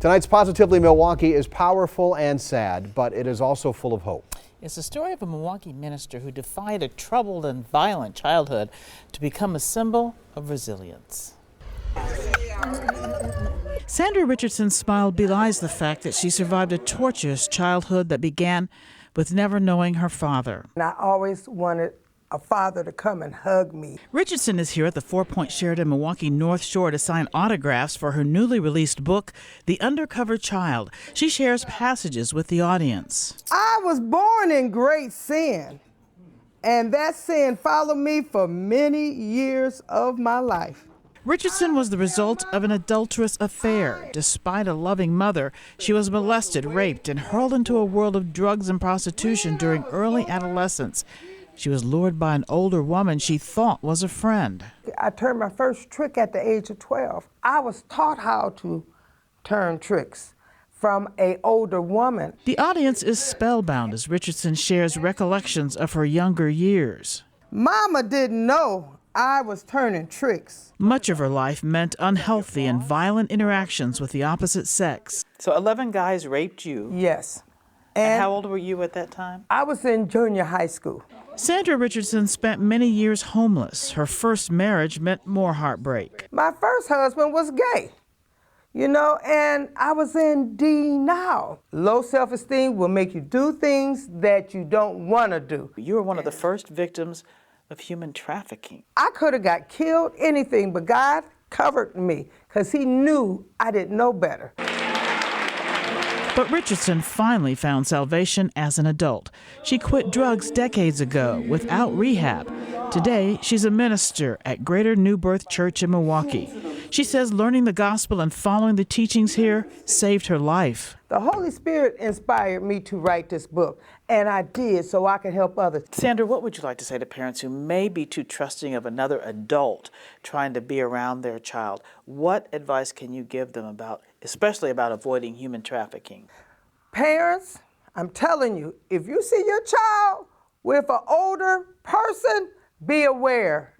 Tonight's Positively Milwaukee is powerful and sad, but it is also full of hope. It's the story of a Milwaukee minister who defied a troubled and violent childhood to become a symbol of resilience. Sandra Richardson's smile belies the fact that she survived a torturous childhood that began with never knowing her father. And I always wanted a father to come and hug me. Richardson is here at the 4 Point Sheraton Milwaukee North Shore to sign autographs for her newly released book, The Undercover Child. She shares passages with the audience. I was born in great sin, and that sin followed me for many years of my life. Richardson was the result of an adulterous affair. Despite a loving mother, she was molested, raped, and hurled into a world of drugs and prostitution during early adolescence. She was lured by an older woman she thought was a friend. I turned my first trick at the age of 12. I was taught how to turn tricks from an older woman. The audience is spellbound as Richardson shares recollections of her younger years. Mama didn't know I was turning tricks. Much of her life meant unhealthy and violent interactions with the opposite sex. So 11 guys raped you? Yes. And how old were you at that time? I was in junior high school. Sandra Richardson spent many years homeless. Her first marriage meant more heartbreak. My first husband was gay, and I was in denial. Low self-esteem will make you do things that you don't want to do. You were one of the first victims of human trafficking. I could have got killed, anything, but God covered me because he knew I didn't know better. But Richardson finally found salvation as an adult. She quit drugs decades ago without rehab. Today, she's a minister at Greater New Birth Church in Milwaukee. She says learning the gospel and following the teachings here saved her life. The Holy Spirit inspired me to write this book, and I did so I could help others. Sandra, what would you like to say to parents who may be too trusting of another adult trying to be around their child? What advice can you give them especially about avoiding human trafficking? Parents, I'm telling you, if you see your child with an older person, be aware.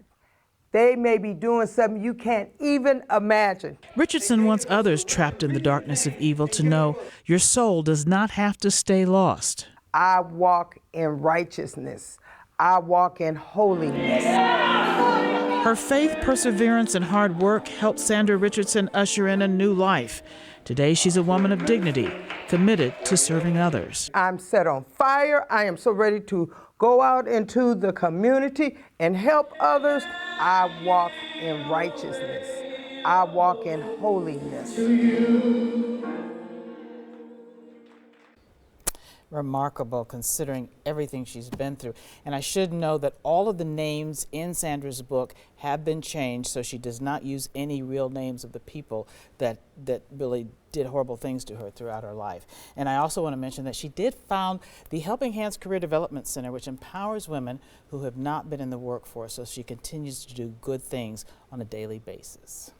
They may be doing something you can't even imagine. Richardson wants others trapped in the darkness of evil to know your soul does not have to stay lost. I walk in righteousness. I walk in holiness. Her faith, perseverance, and hard work helped Sandra Richardson usher in a new life. Today, she's a woman of dignity, committed to serving others. I'm set on fire. I am so ready to go out into the community and help others. I walk in righteousness. I walk in holiness. Remarkable considering everything she's been through. And I should know that all of the names in Sandra's book have been changed, so she does not use any real names of the people that really did horrible things to her throughout her life. And I also want to mention that she did found the Helping Hands Career Development Center, which empowers women who have not been in the workforce, so she continues to do good things on a daily basis.